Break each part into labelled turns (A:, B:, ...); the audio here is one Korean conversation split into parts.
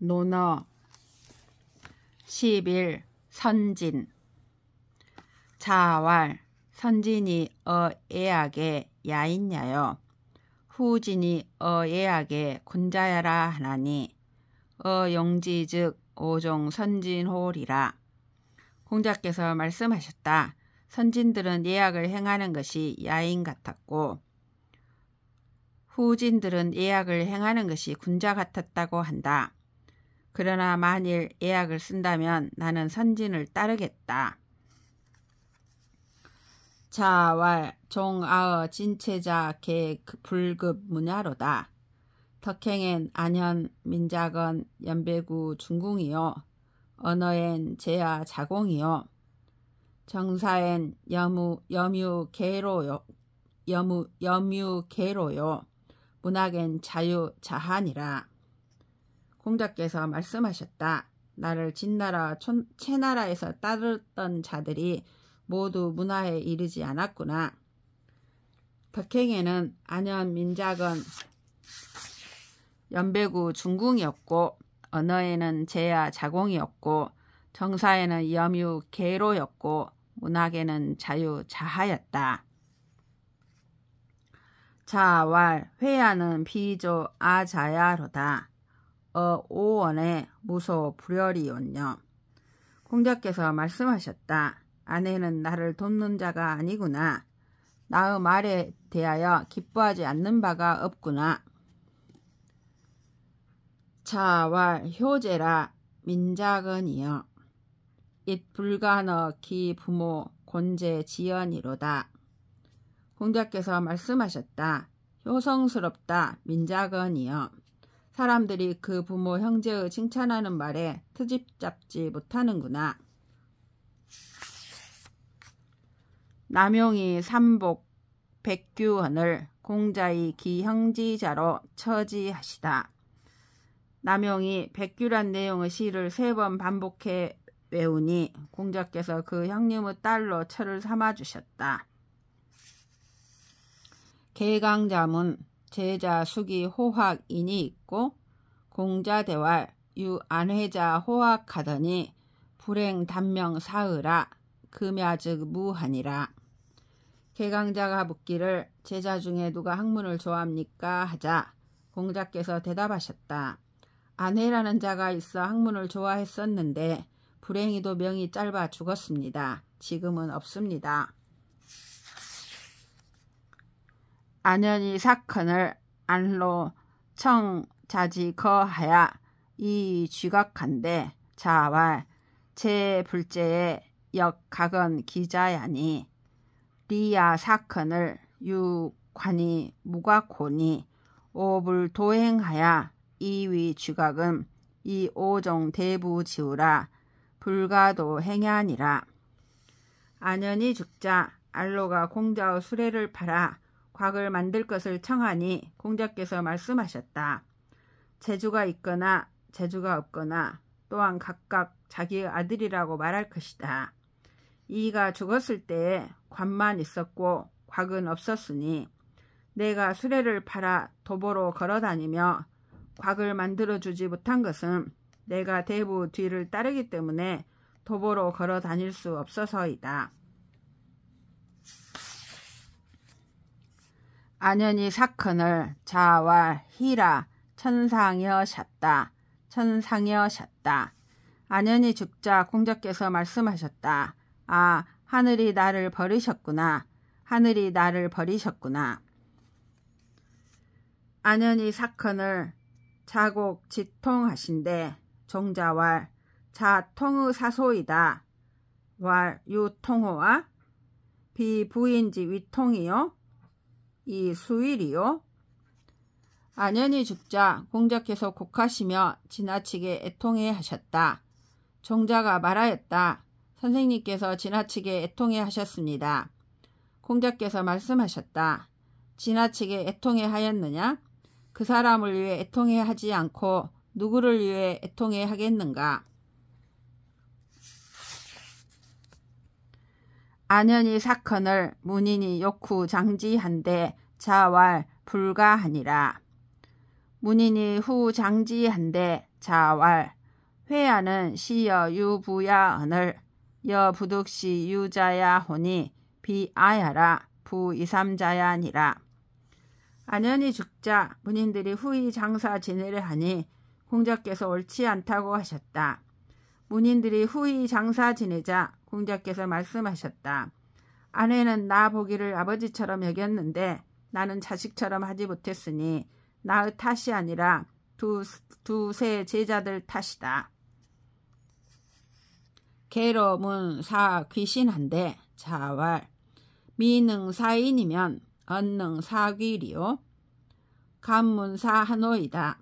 A: 논어 11. 선진 자왈 선진이 애악에 야있냐요. 후진이 애악에 군자야라 하나니 용지 즉 오종 선진홀이라. 공자께서 말씀하셨다. 선진들은 예악을 행하는 것이 야인 같았고 후진들은 예악을 행하는 것이 군자 같았다고 한다. 그러나 만일 예악을 쓴다면 나는 선진을 따르겠다. 자왈 종아어 진체자 개 불급 문야로다. 덕행엔 안현 민작은 연배구 중궁이요. 언어엔 제야 자공이요. 정사엔 여뮤 계로요. 문학엔 자유 자한이라. 공자께서 말씀하셨다. 나를 진나라 채나라에서 따르던 자들이 모두 문화에 이르지 않았구나. 덕행에는 안현 민작은 연배구 중궁이었고 언어에는 제야 자공이었고 정사에는 여뮤 계로였고 문학에는 자유 자하였다. 자왈 회야는 비조 아자야로다. 오원에 무소 불열이온요. 공자께서 말씀하셨다. 아내는 나를 돕는 자가 아니구나. 나의 말에 대하여 기뻐하지 않는 바가 없구나. 자왈 효제라 민작은이여. 잇 불가너 기 부모 곤제 지연이로다. 공자께서 말씀하셨다. 효성스럽다 민작은이여. 사람들이 그 부모 형제의 칭찬하는 말에 트집 잡지 못하는구나. 남용이 삼복 백규헌을 공자의 기형지자로 처지하시다. 남용이 백규란 내용의 시를 3번 반복해 외우니 공자께서 그 형님의 딸로 처를 삼아주셨다. 개강자문 제자 수기 호학인이 있고 공자대왈 유안회자 호학하더니 불행 단명 사의라 금야 즉 무하니라. 개강자가 묻기를 제자 중에 누가 학문을 좋아합니까 하자 공자께서 대답하셨다. 안회라는 자가 있어 학문을 좋아했었는데 불행히도 명이 짧아 죽었습니다. 지금은 없습니다. 안현이 사건을 안로 청자지 거하야 이 쥐각한데 자왈 제 불제에 역각은 기자야니 리야 사건을 유관이 무각호니 오불 도행하야 이위 쥐각은 이 오종 대부 지우라 불가도 행야니라. 안현이 죽자 안로가 공자의 수레를 팔아 곽을 만들 것을 청하니 공자께서 말씀하셨다. 재주가 있거나 재주가 없거나 또한 각각 자기의 아들이라고 말할 것이다. 이가 죽었을 때에 관만 있었고 곽은 없었으니 내가 수레를 팔아 도보로 걸어다니며 곽을 만들어주지 못한 것은 내가 대부 뒤를 따르기 때문에 도보로 걸어다닐 수 없어서이다. 안현이 사건을 자왈 희라 천상여셨다. 안현이 죽자 공자께서 말씀하셨다. 아, 하늘이 나를 버리셨구나. 안현이 사건을 자곡 지통하신데 종자왈 자통의 사소이다. 왈 유통호와 비부인지 위통이요. 이 수일이요. 안현이 죽자 공자께서 곡하시며 지나치게 애통해 하셨다. 종자가 말하였다. 선생님께서 지나치게 애통해 하셨습니다. 공자께서 말씀하셨다. 지나치게 애통해 하였느냐? 그 사람을 위해 애통해 하지 않고 누구를 위해 애통해 하겠는가? 안현이 사건을 문인이 욕후 장지한데 자왈 불가하니라. 문인이 후 장지한데 자왈 회야는 시여 유부야 언을 여 부득시 유자야 호니 비아야라 부이삼자야니라. 안연이 죽자 문인들이 후이 장사 지내려 하니 공자께서 옳지 않다고 하셨다. 문인들이 후이 장사 지내자 공자께서 말씀하셨다. 아내는 나 보기를 아버지처럼 여겼는데 나는 자식처럼 하지 못했으니 나의 탓이 아니라 두세 제자들 탓이다. 계로문사 귀신한데 자왈 미능사인이면 언능사귀리요 간문사 한호이다.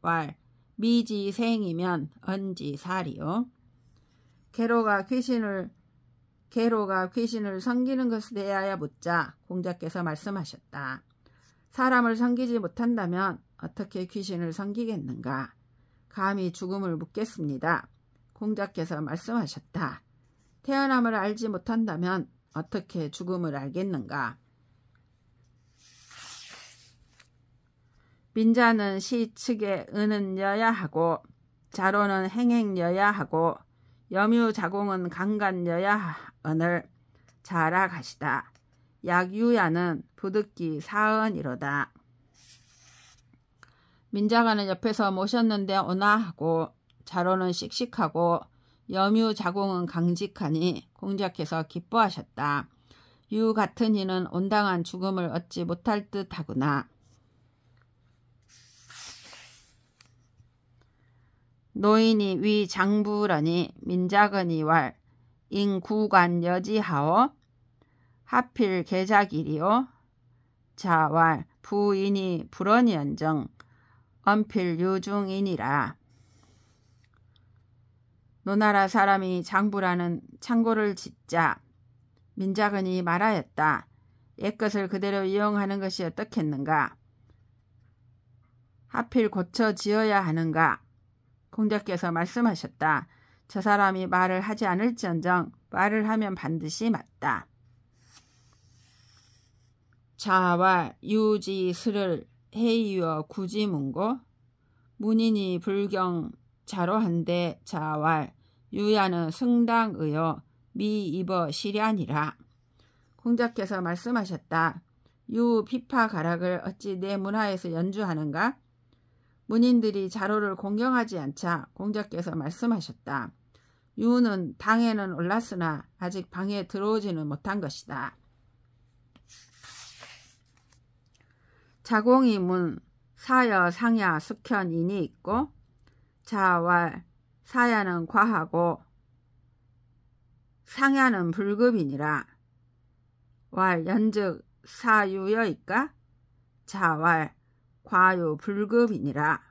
A: 왈 미지생이면 언지사리요. 계로가 귀신을 섬기는 것에 대하여 묻자 공자께서 말씀하셨다. 사람을 섬기지 못한다면 어떻게 귀신을 섬기겠는가? 감히 죽음을 묻겠습니다. 공자께서 말씀하셨다. 태어남을 알지 못한다면 어떻게 죽음을 알겠는가? 민자는 시측에 은은여야 하고 자로는 행행여야 하고 염유자공은 강간여야 언을 자라 가시다. 약유야는 부득기 사언이로다. 민자가는 옆에서 모셨는데 오나 하고 자로는 씩씩하고 염유자공은 강직하니 공자께서 기뻐하셨다. 유 같은 이는 온당한 죽음을 얻지 못할 듯 하구나. 노인이 위 장부러니 민자건이 왈 인구관 여지하오 하필 계자길이요 자왈 부인이 불언이언정 언필 유중이니라. 노나라 사람이 장부라는 창고를 짓자 민자건이 말하였다. 옛것을 그대로 이용하는 것이 어떻겠는가? 하필 고쳐 지어야 하는가? 공자께서 말씀하셨다. 저 사람이 말을 하지 않을지언정 말을 하면 반드시 맞다. 자왈 유지스를 해이어 구지문고 문인이 불경 자로한데 자왈 유야는 승당의여 미입어 시련이라. 공자께서 말씀하셨다. 유 피파 가락을 어찌 내 문화에서 연주하는가? 문인들이 자로를 공경하지 않자 공자께서 말씀하셨다. 유는 당에는 올랐으나 아직 방에 들어오지는 못한 것이다. 자공이 문 사여 상야 숙현인이 있고 자왈 사야는 과하고 상야는 불급이니라. 왈 연즉 사유여이까? 자왈 과유 불급이니라.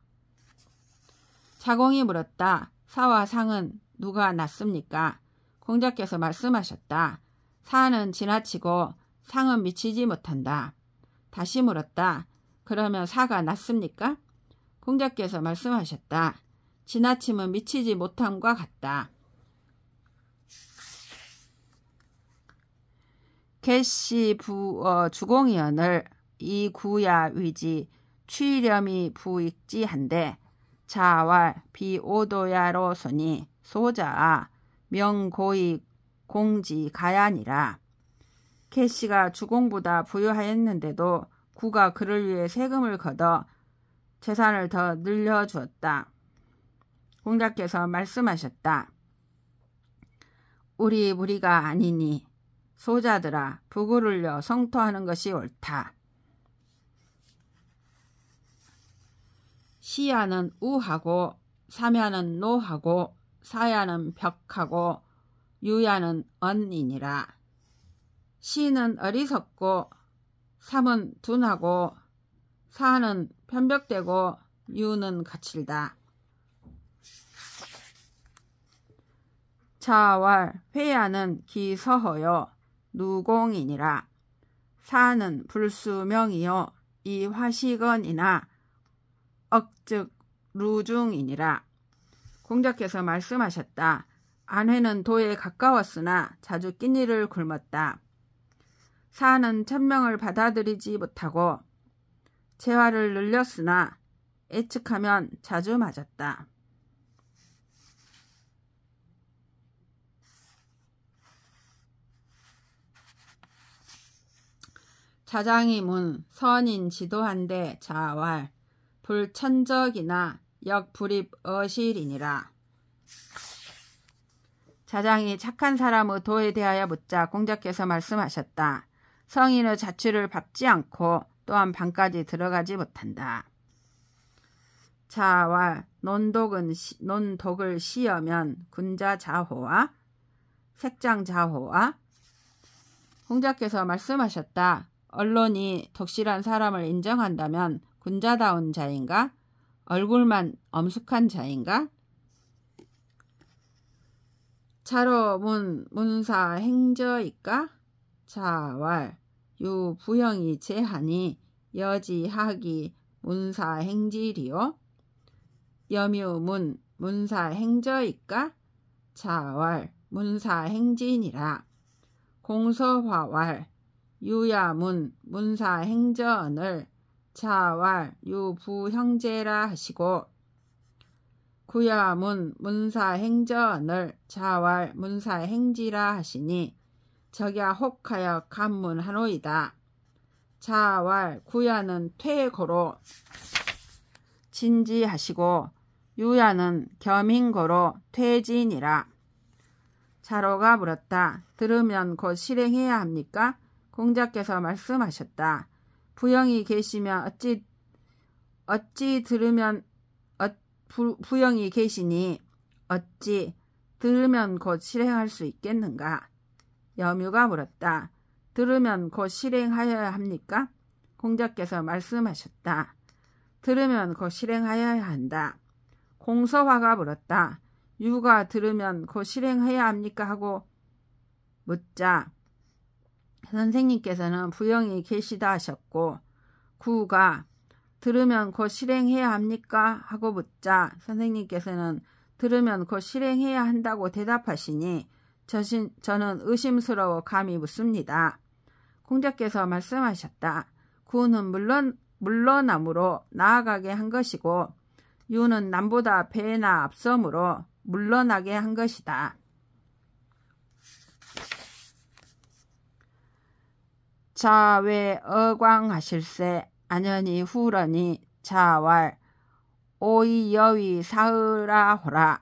A: 자공이 물었다. 사와 상은 누가 낫습니까? 공자께서 말씀하셨다. 사는 지나치고 상은 미치지 못한다. 다시 물었다. 그러면 사가 낫습니까? 공자께서 말씀하셨다. 지나침은 미치지 못함과 같다. 개시 부어 주공이언을 이구야 위지 취렴이 부익지한데 자왈 비오도야로소니 소자아 명고이 공지 가야니라. 개씨가 주공보다 부유하였는데도 구가 그를 위해 세금을 걷어 재산을 더 늘려주었다. 공자께서 말씀하셨다. 우리 무리가 아니니 소자들아 부구를려 성토하는 것이 옳다. 시야는 우하고 삼야는 노하고 사야는 벽하고 유야는 언이니라. 시는 어리석고 삼은 둔하고 사는 편벽되고 유는 거칠다. 자왈 회야는 기서허요 누공이니라. 사는 불수명이요 이 화시건이나 억즉 루중이니라. 공자께서 말씀하셨다. 아내는 도에 가까웠으나 자주 끼니를 굶었다. 사는 천명을 받아들이지 못하고 재화를 늘렸으나 예측하면 자주 맞았다. 자장이 문 선인 지도한데 자왈 불천적이나 역불입 어실이니라. 자장이 착한 사람의 도에 대하여 묻자 공자께서 말씀하셨다. 성인의 자취를 밟지 않고 또한 방까지 들어가지 못한다. 자왈 논독을 시여면 군자자호와 색장자호와. 공자께서 말씀하셨다. 언론이 독실한 사람을 인정한다면 군자다운 자인가? 얼굴만 엄숙한 자인가? 자로 문사 행저이까? 자왈 유부형이 제하니 여지하기 문사 행지리요? 여묘 문사 행저이까? 자왈 문사 행진이라. 공서화왈 유야문 문사 행저언을 자왈 유부형제라 하시고 구야문 문사 행저언을 자왈 문사 행지라 하시니 적야 혹하여 간문하노이다. 자왈 구야는 퇴고로 진지하시고 유야는 겸인고로 퇴진이라. 자로가 물었다. 들으면 곧 실행해야 합니까? 공자께서 말씀하셨다. 부형이 계시면 어찌 들으면 부형이 계시니 어찌 들으면 곧 실행할 수 있겠는가? 여묘가 물었다. 들으면 곧 실행하여야 합니까? 공자께서 말씀하셨다. 들으면 곧 실행하여야 한다. 공서화가 물었다. 유가 들으면 곧 실행해야 합니까? 하고 묻자 선생님께서는 부형이 계시다 하셨고 구가 들으면 곧 실행해야 합니까? 하고 묻자 선생님께서는 들으면 곧 실행해야 한다고 대답하시니 저는 의심스러워 감히 묻습니다. 공자께서 말씀하셨다. 구는 물러남으로 나아가게 한 것이고 유는 남보다 배나 앞섬으로 물러나게 한 것이다. 자외 어광하실세 안연히 후러니 자왈 오이 여위 사으라호라.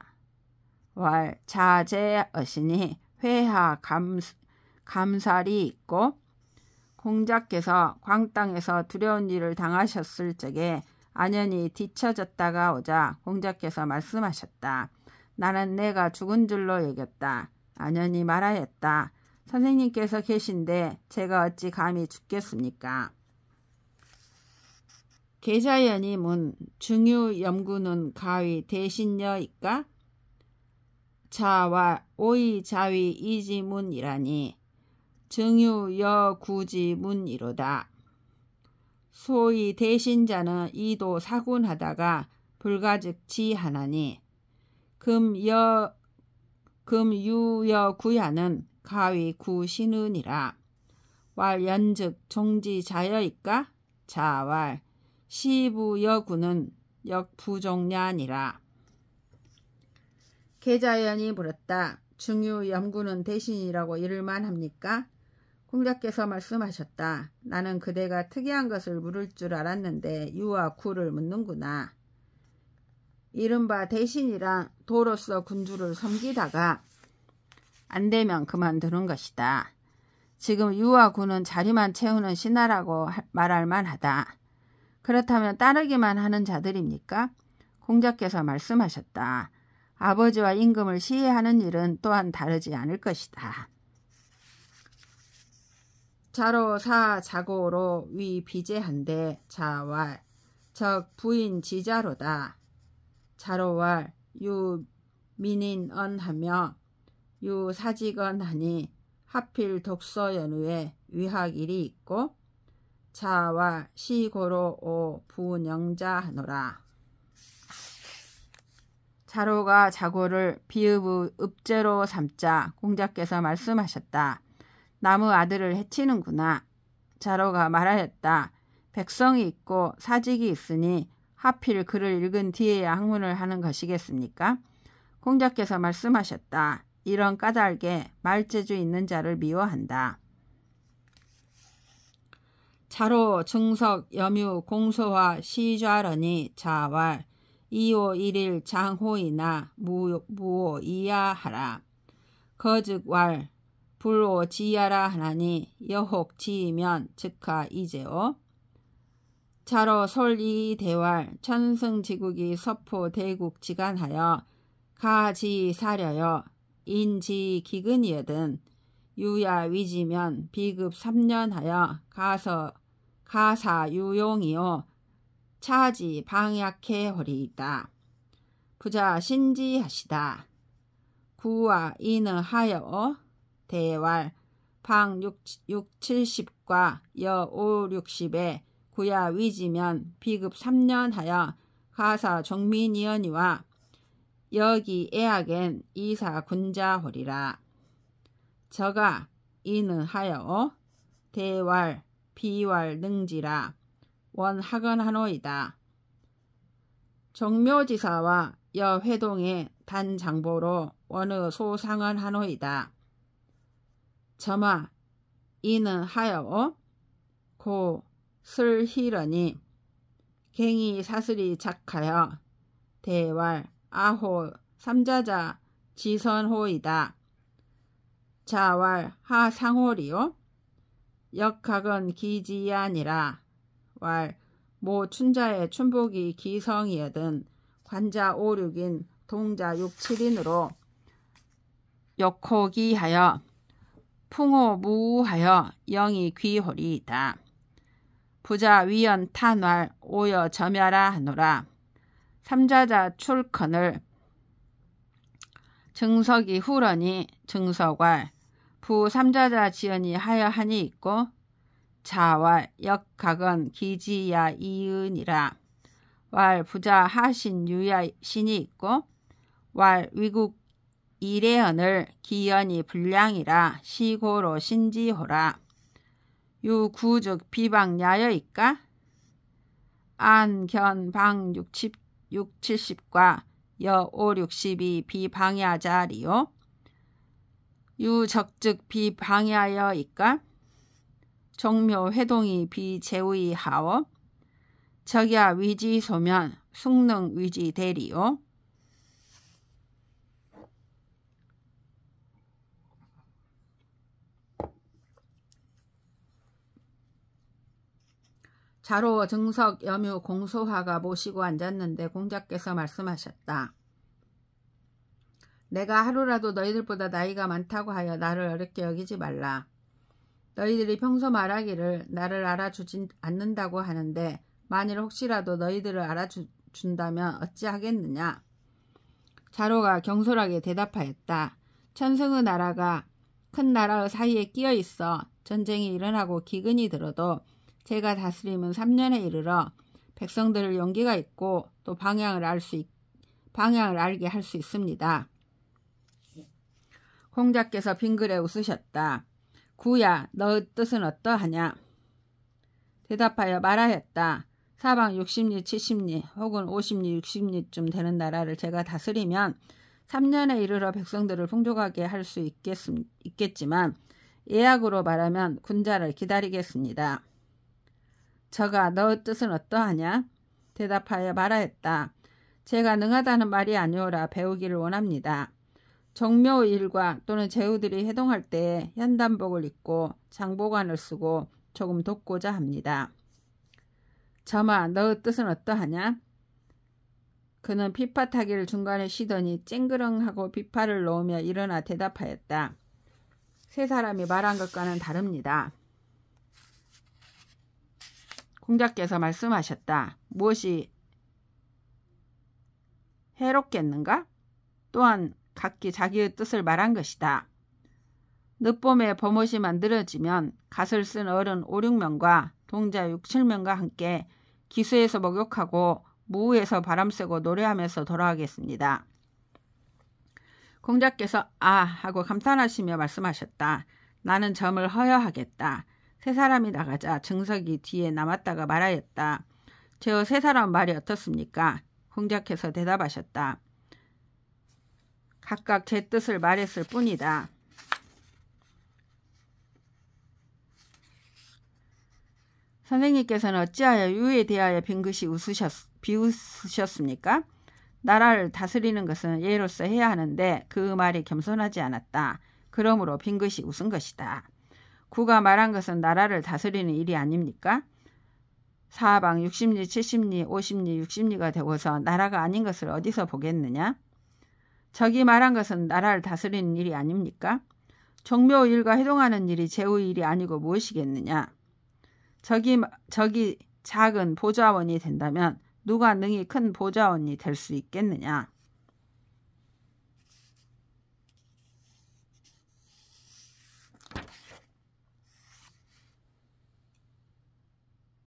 A: 왈 자제어시니 회하 감살이 있고. 공자께서 광땅에서 두려운 일을 당하셨을 적에 안연히 뒤처졌다가 오자 공자께서 말씀하셨다. 나는 내가 죽은 줄로 여겼다. 안연히 말하였다. 선생님께서 계신데 제가 어찌 감히 죽겠습니까? 계자연이 문 중유 염구는 가위 대신여이까? 자와 오이 자위 이지문이라니 증유 여구지문이로다. 소위 대신자는 이도 사군하다가 불가즉지하나니 금유여구야는 가위 구신은이라. 왈 연즉 종지자여이까? 자왈 시부여구는 역부종냐니라. 계자연이 물었다. 중유염구는 대신이라고 이를만 합니까? 공자께서 말씀하셨다. 나는 그대가 특이한 것을 물을 줄 알았는데 유와 구를 묻는구나. 이른바 대신이란 도로서 군주를 섬기다가 안되면 그만두는 것이다. 지금 유와 구는 자리만 채우는 신하라고 말할 만하다. 그렇다면 따르기만 하는 자들입니까? 공자께서 말씀하셨다. 아버지와 임금을 시해하는 일은 또한 다르지 않을 것이다. 자로 사 자고로 위 비제한데 자왈 적 부인 지자로다. 자로왈 유 민인언하며 유 사직언하니 하필 독서 연후에 위학일이 있고 자와 시고로 오 부영자하노라. 자로가 자고를 비읍의 읍제로 삼자 공자께서 말씀하셨다. 남의 아들을 해치는구나. 자로가 말하였다. 백성이 있고 사직이 있으니 하필 글을 읽은 뒤에야 학문을 하는 것이겠습니까? 공자께서 말씀하셨다. 이런 까닭에 말재주 있는 자를 미워한다. 자로 증석 염유 공소화 시좌러니 자왈 2호 1일 장호이나 무호 이야하라. 거즉 왈 불호 지야라 하나니 여혹 지이면 즉하 이제오. 자로 솔이 대왈 천승지국이 서포 대국 지간하여 가지 사려여 인지 기근이여든 유야 위지면 비급 3년하여 가사 유용이요 차지 방약해 허리이다. 부자 신지하시다. 구와 이는 하여 대왈 방 670과 여 5, 60에 구야 위지면 비급 3년 하여 가사 종민이언이와 여기 애악엔 이사 군자 허리라. 저가 이는 하여 대왈 비왈 능지라 원학언하노이다. 종묘지사와 여회동의 단장보로 원의 소상언하노이다. 점아 이는 하여 고 슬희러니 갱이 사슬이 작하여 대왈 아호 삼자자 지선호이다. 자왈 하상홀이요 역학은 기지아니라. 왈 모 춘자의 춘복이 기성이여든 관자 5, 6인 동자 6, 7인으로 역호기하여 풍호 무하여 영이 귀홀이이다. 부자 위연 탄왈 오여 점야라 하노라. 삼자자 출컨을 증석이 후러니 증석왈 부 삼자자 지연이 하여하니 있고 자왈 역각은 기지야 이은이라. 왈 부자 하신 유야 신이 있고 왈 위국 이래언을 기연이 불량이라 시고로 신지호라. 유 구즉 비방 야여이까 안견 방 6, 70과 여 5, 60이 비방야자리요. 유 적즉 비방야여이까 종묘 회동이 비제의 하오. 적야 위지 소면 숙능 위지 대리요. 자로 증석 염유 공소화가 모시고 앉았는데 공자께서 말씀하셨다. 내가 하루라도 너희들보다 나이가 많다고 하여 나를 어렵게 여기지 말라. 너희들이 평소 말하기를 나를 알아주지 않는다고 하는데 만일 혹시라도 너희들을 알아준다면 어찌하겠느냐. 자로가 경솔하게 대답하였다. 천승의 나라가 큰 나라의 사이에 끼어 있어 전쟁이 일어나고 기근이 들어도 제가 다스림은 3년에 이르러 백성들을 용기가 있고 또 방향을 알게 할 수 있습니다. 공자께서 빙그레 웃으셨다. 구야 너의 뜻은 어떠하냐. 대답하여 말하였다. 사방 60리 70리 혹은 50리 60리쯤 되는 나라를 제가 다스리면 3년에 이르러 백성들을 풍족하게 할 수 있겠지만 예약으로 말하면 군자를 기다리겠습니다. 저가 너의 뜻은 어떠하냐. 대답하여 말하였다. 제가 능하다는 말이 아니오라 배우기를 원합니다. 종묘의 일과 또는 제후들이 회동할 때에 현단복을 입고 장보관을 쓰고 조금 돕고자 합니다. 점아 너의 뜻은 어떠하냐. 그는 피파타기를 중간에 쉬더니 쨍그렁하고 비파를 놓으며 일어나 대답하였다. 세 사람이 말한 것과는 다릅니다. 공자께서 말씀하셨다. 무엇이 해롭겠는가? 또한 각기 자기의 뜻을 말한 것이다. 늦봄에 봄옷이 만들어지면 갓을 쓴 어른 5, 6명과 동자 6, 7명과 함께 기수에서 목욕하고 무우에서 바람 쐬고 노래하면서 돌아가겠습니다. 공자께서 아 하고 감탄하시며 말씀하셨다. 나는 점을 허여하겠다. 세 사람이 나가자 증석이 뒤에 남았다가 말하였다. 저 세 사람 말이 어떻습니까? 공자께서 대답하셨다. 각각 제 뜻을 말했을 뿐이다. 선생님께서는 어찌하여 유에 대하여 빙긋이 비웃으셨습니까? 나라를 다스리는 것은 예로서 해야 하는데 그 말이 겸손하지 않았다. 그러므로 빙긋이 웃은 것이다. 구가 말한 것은 나라를 다스리는 일이 아닙니까? 사방 60리, 70리, 50리, 60리가 되고서 나라가 아닌 것을 어디서 보겠느냐? 저기 말한 것은 나라를 다스리는 일이 아닙니까? 종묘 일과 해동하는 일이 제의 일이 아니고 무엇이겠느냐? 저기 작은 보좌원이 된다면 누가 능히 큰 보좌원이 될 수 있겠느냐?